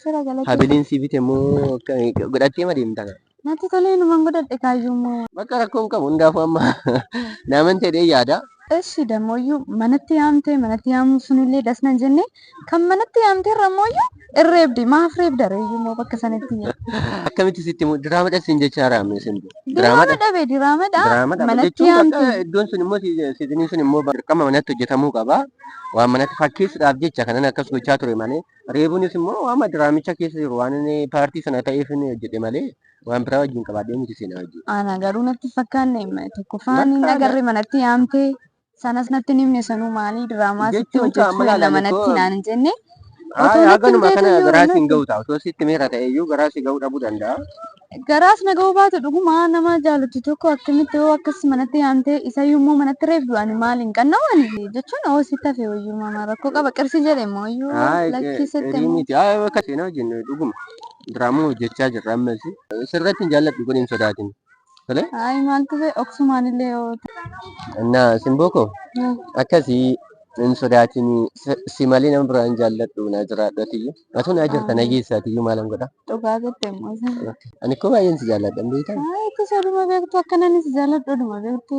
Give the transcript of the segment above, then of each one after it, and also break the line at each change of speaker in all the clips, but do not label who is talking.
Sira galatti.
Habiliin si bite moo godhattee ma deemtaa?
Natti tolee numan godhadhe kaayyummoo.
Bakka rakkoon qabu hundaafuu amma naman ta'ee yaada.
Eshi damooyyuu manatti yaamuu sunillee dasnan jenne kan manatti yaamte irramooyyuu irreebdi maaf reebda reeyyummoo bakka sanatti.
Akkamitti sitti immoo diraamadha siin jechaa raamne sin
Diraama dhabe diraamadha. Manatti yaamte.
Iddoon sun immoo siitiniin sun immoo dirqama manatti hojjetamuu qaba. Waan manatti fakkeessuudhaaf jecha kanan akkas gochaa ture malee reebuunis immoo waan diraamicha keessa jiru waan inni paartii sana ta'eef inni hojjete malee waan biraa wajjin qabaadhee miti seenaa wajjin.
Ana garuu natti fakkaanne tokko faana hin agarre manatti yaamte sanas natti nimne sanuu maalii diraamaa sitti hojjechuu la manatti naan hin jenne.
Haganuma kana garaas hin ga'u ta'a. Osoo sitti meera ta'eyyuu garaas ga'uu dhabuu danda'a.
Garaas na ga'uu baatu dhuguma nama jaalatu tokko akkamitti yoo akkas manatti yaamte isayyuu immoo manatti reebdu ani maaliin qannawani jechuun oo sitti hafe wayyuu mama rakkoo qaba qirsi jedhe immoo iyyuu lakkisatti
miti bakka seenaa wajjin dhuguma diraamaa hojjechaa jirra ammas sirratti hin jaalladhu godhin sodaatin.
Ay maaltu ta'e oksumaanillee yoo
እና simboko akkasii hin sodaatin si malee nama biraan jaalladhu na jiraadhatiyyu atu na jirta na geessaatiyyu maalan godha.
Dhugaa jette immoo
Ani koo baay'een si jaalladhan beektan.
itti sooduma beektu akkanani si jaalladhudhuma beektu.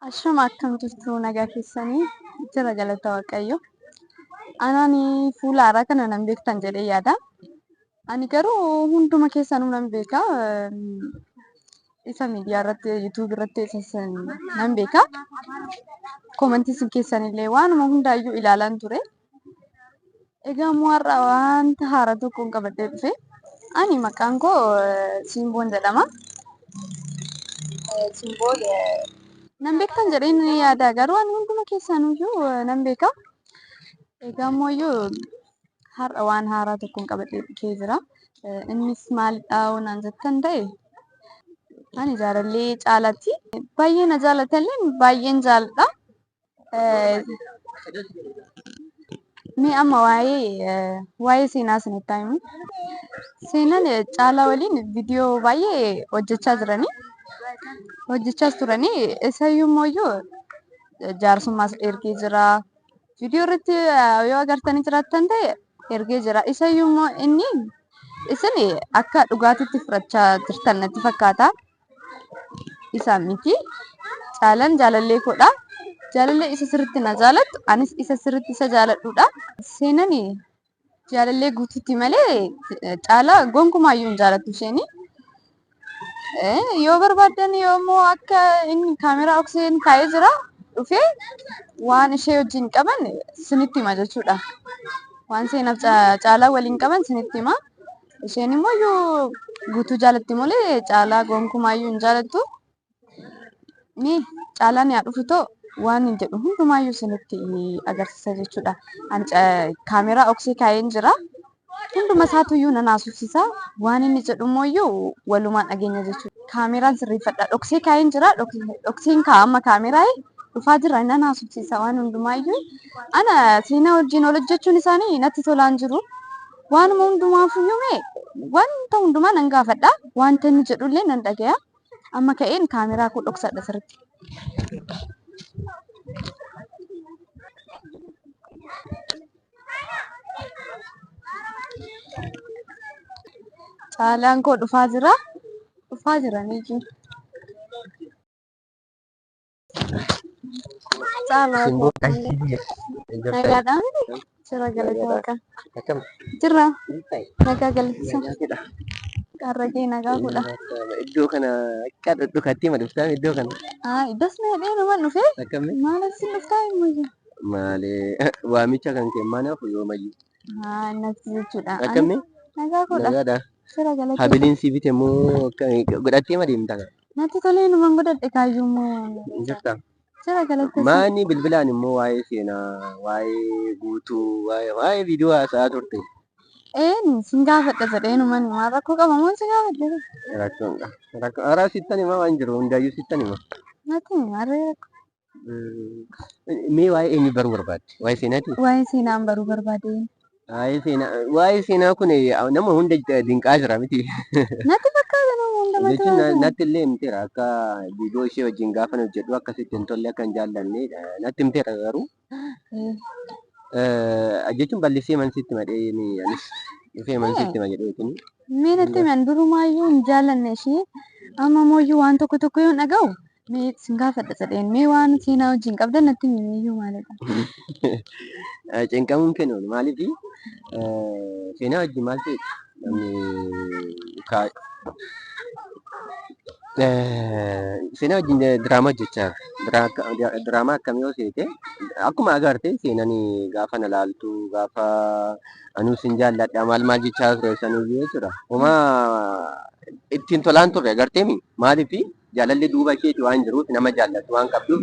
Ashama akkam jirtu nagaa keessanii jira galata waaqayyo. Anani fuula haaraa kana nan beektan jedhee yaada. Ani garuu hunduma keessanuu nan beeka. Isa miidiyaa irratti yuutuub irratti nan beeka. Komentii isin keessanillee waanuma hundaayyuu ilaalan ture. Egaa immoo har'a wanta haaraa tokkoon qabadhee dhufe. Ani maqaan koo Simboon jedhama. Simboon nan beektan jedhee ni yaada garuu ani hunduma keessaniyyuu nan beeka. Egaa immoo har'a waan haaraa tokkoon qabadhee dhufee jira. Innis maalidha naan jettan ta'e ani jaalallee caalatti baay'ee na jaalatallee baay'een jaaladha. Mee amma waa'ee seenaa isinitti himu. Seenaan Caalaa waliin viidiyoo baay'ee hojjechaa turanii isayyuu immoo jaarsummaas ergee jira. Viidiyoo irratti yoo agartanii jiraattan ta'e ergee jira. Isayyuu immoo inni isin akka dhugaatiitti fudhachaa jirtan natti fakkaata. Isa miti. Caalaan jaalallee koodha. Jaalallee isa sirriitti na jaalattu anis isa sirriitti isa jaaladhudha. Seenaan jaalallee guutuutti malee Caalaa gonkumaayyuu hin jaalattu isheen. Yoo barbaaddan yoommoo akka inni kaameraa okseen kaa'ee jira dhufee waan ishee wajjin qaban sinitti hima jechuudha. Waan seenaaf Caalaa waliin qaban sinitti hima. Isheen immoo guutuu jaalatti malee Caalaa gonkumaayyuu hin jaalattu. Ni Caalaan yaa dhufu too waan hin jedhu hundumaayyuu sinitti agarsiisa jechuudha. Ani kaameraa oksee kaa'een jira. Hunduma isaatuyyuu nan haasofsiisa. Waan inni jedhu immoo walumaan dhageenya jechuudha. Kaameraan sirreeffadha. Dhoksee kaa'een jira. Dhokseen kaa'ama kaameraa dhufaa jira nan haasofsiisa waan hundumaayyuu. Ana seenaa wajjin ol hojjechuun isaanii natti tolaan jiru. Waanuma hundumaafuyyuu wanta hundumaa nan gaafadha. Wanta inni jedhullee nan dhagaya. Amma ka'een kaameraa koo dhoksadha sirriitti. Caalaan koo dhufaa jira. Dhufaa jiraniyyuu. Caalaa nagaadhaan jira galata waaqa. Jira nagaa galata. Qarragee nagaa godha.
Iddoo kana akka dhukatti ma dhuftaa iddoo kana?
Iddoos na hidhee nama dhufee maal asin dhuftaa himuu?
Maalee waamicha kan keemmaanaaf yoomayyuu.
Natti jechuudha.
Akkamii?
Nagaa godha.
Nagaadha.
Jira galata.
Habiliin si bite moo godhattee ma deemtaa?
Natti tolee numan godhadhe kaayyummoo.
Jirta.
Jira galata.
Maani bilbilaan immoo waa'ee seenaa, waa'ee guutuu, waa'ee viidiyoo haasa'aa turte.
Sin gaafadha jedhee numan himaa rakkoo qaba moo si gaafadhe?
Rakkoon qaba. Haaraa sittan himaa waan jiru hundaayyuu sittan hima.
Natti himarree rakkoo.
Mee waa'ee eenyu baruu barbaadde? Waa'ee seenaati?
Waa'ee seenaan baruu barbaade.
Waa'ee seenaa kun nama hunda dinqaa jira miti.
Natti fakkaata nama hunda mati.
Jechuun natti illee himteera akka viidiyoo ishee wajjin gaafa hojjedhu akkasitti hin tolle akka hin jaallanne natti himteera garuu. Jechuun bal'isee man sitti madhee anis Dhufee mana sitti hima jedheetini.
Mee natti himan durumaayyuu hin jaallanne ishee amma mooyyuu waan tokko tokko yoo dhaga'u mee sin gaafadha jedheen mee waan seenaa wajjin qabdan natti himiyyuu maalidha.
Cinqamuun kennu maaliifi seenaa wajjin maal ta'e namni seenaa wajjin diraamaa hojjechaa diraamaa akkamii yoo seete akkuma agarte seenani gaafa na laaltu gaafa anuu sin jaalladha maal maal jechaa ture sanuu jechuudha. Homaa ittiin tolaan turre agarteemi maaliifi jaalalli duuba isheeti waan jiruuf nama jaallatu waan qabduuf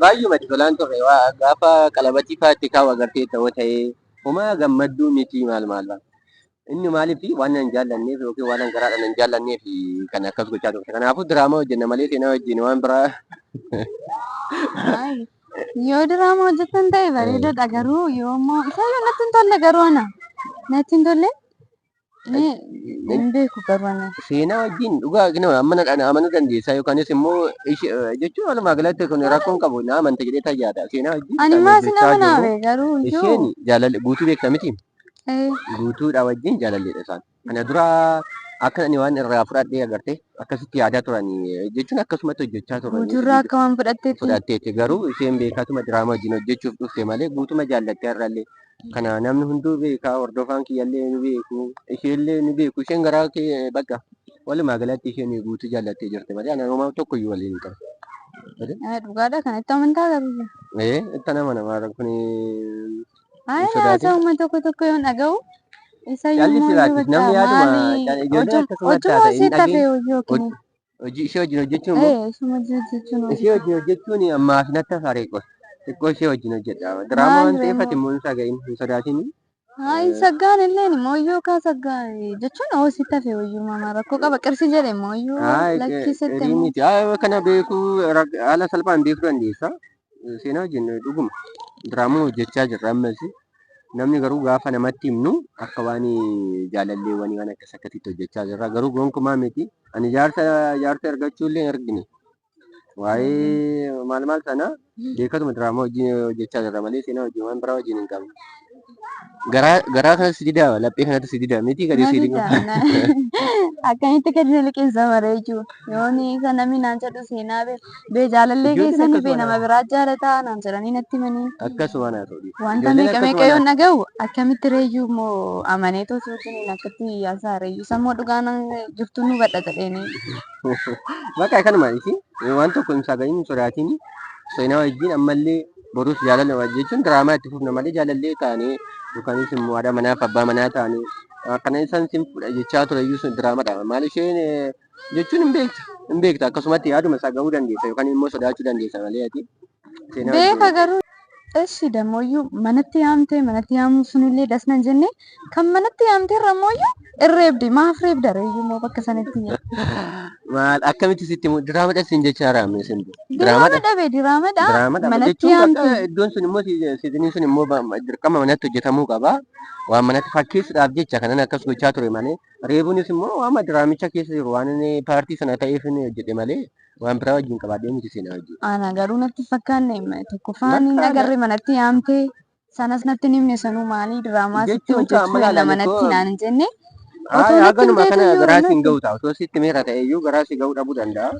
baay'ee tolaan turre gaafa qalabatii faatti kaa'u agartee ta'uu ta'ee homaa gammadduu miti maal maal inni maaliifi waan hin jaallanneef yookiin waan garaadhaan hin jaallanneef kan akkas gochaa turte. Kanaafuu diraamaa hojjenna malee seenaa wajjin waan biraa.
Yoo diraamaa hojjetan ta'e bareedaadha garuu yoo immoo isaayyuu natti hin tolle garuu ana natti hin tolle hin beeku garuu ana.
Seenaa wajjin dhugaa amanuu dandeessaa yookaanis immoo jechuun walumaa galatti kun rakkoon qabu na amanta jedhee tayyaadha. Seenaa wajjin
ani maas nama naabe garuu
isheen jaalala guutuu beekta miti. Guutuudha wajjin jaalalleedha isaan. Kana dura akka ani waan irraa fudhadhee agarte akkasitti yaadaa turan jechuun akkasumatti hojjechaa turan.
Guutuurraa akka waan
fudhatteetti garuu isheen beekatuma diraamaa wajjin hojjechuuf dhufte malee guutuma jaallattee irraallee kana namni hunduu beekaa hordofaan kiyyallee ni beeku isheellee ni beeku isheen garaa kee bakka walumaa galatti isheen guutuu jaallattee jirte malee ana homaa tokko iyyuu waliin qabu.
Dhugaadha kanatti amantaa garuu.
Itti namaa kun
haasa'uma tokko tokko yoo dhaga'u
isayyuu namni yaaduma ijoollee ishee wajjin hojjechuun ishee wajjin hojjechuun ammaaf natti afaaree qofa xiqqoo ishee wajjin hojjedha diraamaa waan ta'eef ati immoo hin saga'iin hin sodaatin.
Saggaan illee mooyyoo kaa saggaa jechuun hoositti hafee wayyuu mamaa rakkoo qaba qirsi jedhe mooyyoo lakkisitti.
Kana beekuu haala salphaan beekuu dandeessa. Seenaa wajjin dhuguma diraamaa hojjechaa jirra ammas namni garuu gaafa namatti himnu akka waan jaalalleewwanii waan akkas akkasitti hojjechaa jirra garuu gonkumaa miti ani jaarsa argachuu illee argine waa'ee maal sana beekatuma diraamaa wajjin hojjechaa jirra malee seenaa wajjin waan biraa wajjin hin qabne. Garaa kanas si didaa laphee kanatti si didaa miti gadi si didaa.
Akkamitti gadi liqeessa maree jiru yoon isa namni naan jedhu seenaa bee jaalallee keessanii bee nama biraa jaalataa naan jedhanii natti himanii.
Akkasuma naa ta'u.
Wanta meeqa yoon dhaga'u akkamitti reeyyuu immoo amanee too suutiin akkatti yaasaa reeyyuu sammuu dhugaan jirtu nu badha jedheeni.
Bakka kanuma isi waan tokko hin saga'iin hin sodaatiin seenaa wajjin ammallee borus jaalala wajjechuun diraamaa itti fufna malee jaalallee taanee yookaanis immoo haadha manaaf abbaa manaa taanee akkana isaan sin fudha jechaa ture iyyuu sun diraamaadha. Maal isheen jechuun hin beekta akkasumatti yaaduma isaa gahuu dandeessa yookaan immoo sodaachuu dandeessa malee ati.
Beeka garuu eshi damooyyuu manatti yaamuu sunillee dasna hin jenne kan manatti yaamte irramooyyuu irreebdi maaf reebda reeyyuu moo bakka sanatti.
Maal akkamitti sitti diraamadha sin jechaa raamne sin
diraamadha manatti yaamte
iddoon sun immoo siitiniin sun immoo dirqama manatti hojjetamuu qaba waan manatti fakkeessuudhaaf jecha kanan akkas gochaa ture malee reebuunis immoo waan diraamicha keessa jiru waan paartii sana ta'eef hojjete malee waan biraa wajjin qabaadhee miti seenaa wajjin.
Ana garuu natti fakkaanne tokko faan hin agarre manatti yaamte sanas natti nimne sanuu maalii diraamaa sitti hojjechuu manatti naan hin jenne.
Haganuma kana garaas hin ga'u ta'a. Osoo sitti miira ta'e iyyuu garaas ga'uu dhabuu danda'a.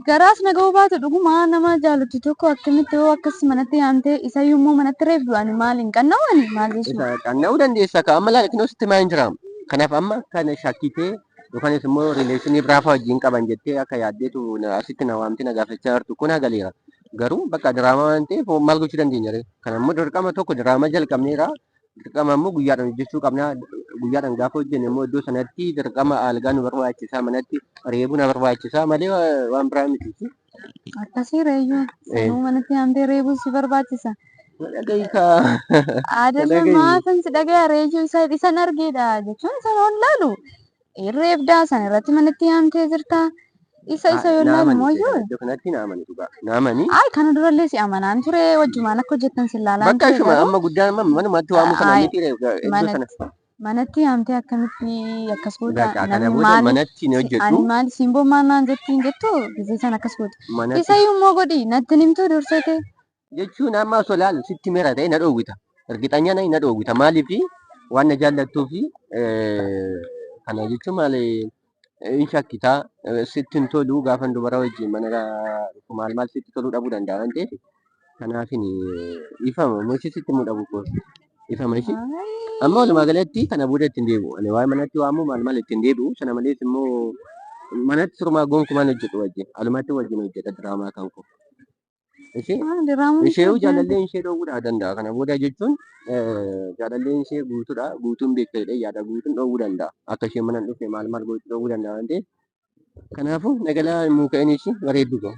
Garaas na ga'uu baatu dhuguma nama jaalatu tokko akkamitti yoo akkas manatti yaamte isayyuu immoo manatti reefdu ani maaliin qanna'u maal jechuudha.
Qanna'uu dandeessa ka amma laala kinoo sitti maa hin jiraam. Kanaaf amma kana shakkitee yookaanis immoo rileeshinii biraafa wajjin qaban jettee akka yaaddeetu asitti na waamte na gaafachaa jirtu kun hagaleera. Garuu bakka diraamaa waan ta'eef maal gochuu dandeenya ree. Kana immoo dirqama tokko diraamaa jalqabneera. Dirqama immoo guyyaadhaan hojjechuu qabna. Guyyaadhaan gaafa hojjenne immoo iddoo sanatti dirqama algaa nu barbaachisaa manatti reebuu na barbaachisaa malee waan biraa miti.
Akkasii reeyyuu sanuu manatti yaamtee reebuu si barbaachisa.
Dhagahiika.
Aadama maafin si dhagaya reeyyuu isan argeedha jechuun isa ol laalu reebdaa sana irratti manatti yaamtee jirta. Isa yoo laalu mooyyuu.
Iddoo kanatti naamani dhugaa. Naamani.
Kana durallee si amanaan ture wajjumaan akka hojjettan si laalaan
ture. Bakka ishuma amma guddaan manumatti waamu kana miti iddoo sana.
Manatti yaamtee akkamitti akkas goota
manatti ni hojjetu.
Ani maali simboo maannaan jettu gisee sana akkas goota. Isayyuu immoo godhi natti nimtuu dursate.
Jechuun amma osoo laalu sitti miira ta'e na dhoowwita. Ergixanya na dhoowwita maaliifi waan na jaallattuu fi kana jechuun maali in shakkitaa sitti hin tolu gaafa dubara wajjin mana maal sitti toluu dhabuu danda'a waan ta'eef kanaafin ifama mochi sitti mudhabu ko ifama ishi amma walumaa galatti kana booda ittiin deebi'u ani waa'ee manatti waamu maal ittiin deebi'u sana malees immoo manatti surmaa gonkumaan hojjedhu wajjin alumatti wajjin hojjedha diraamaa kan ko ishee jaalallee ishee dhoowwuudhaa danda'a kana booda jechuun jaalallee ishee guutuudha guutuun beektedha yaada guutuun dhoowwuu danda'a akka isheen mana dhufe maal gochuu dhoowwuu danda'a waan ta'eef kanaafuu nagalaa muuka'een ishee bareeddu ga'u.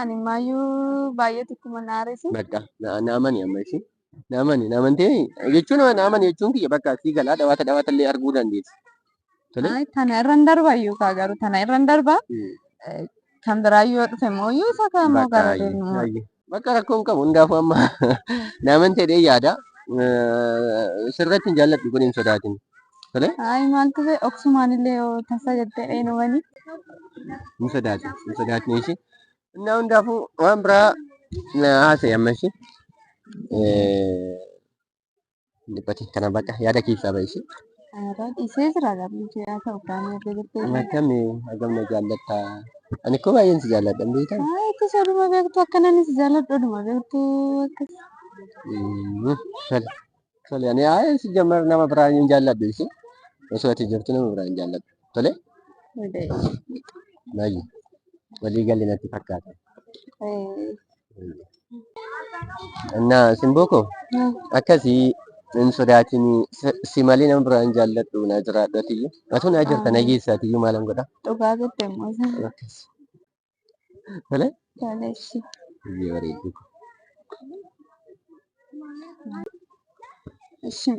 Ani maayyuu baay'ee tokkuma naaresi.
Bakka naamani amma ishee naamantee jechuun naamani jechuun kiyya bakka asii galaa dhawaata illee arguu dandeessi.
Tana irraan darba iyyuu garuu tana irraan darba kan biraa yoo dhufe mooyyuu isa kammoo gara deemu.
Bakka rakkoon qabu hundaafuu amma naamantee dhee yaada sirratti hin jaalladhu kun hin sodaatin.
Maaltu ta'e oksumaan illee yoo tasa jettee eenyuwani.
Hin sodaatin ishee. Innaa hundaafuu waan biraa haasa'e amma ishee. Dhibbate kana bakka yaada keessaa bahe ishee.
Isee jira gamni yaa ta'u kaanii akka jettee.
Akkami hagamna jaallattaa. Ani koo baay'een si jaalladhan beektaa.
Itti sooduma beektu akkanani si jaalladhu dhuma beektu akkas.
Tole ani si jammar nama biraa hin jaalladhu ishee. Osoo ati jirtu nama biraa hin jaalladhu. Tole. Baay'ee. Walii galli natti fakkaata. Innaa simbooko akkasii hin sodaatin si malee nama biraa hin jaalladhu na jiraadhu atiyyuu. Atu na jirta na geessa atiyyuu maalan godha.
Dhugaa jette immoo sana.
Tole.
Toleeshi.
Biyyee bareeddu.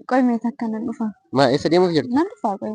Qoy meeshaa akkanan dhufa.
Eessa deemuuf jirtu?
Nan dhufaa qoy.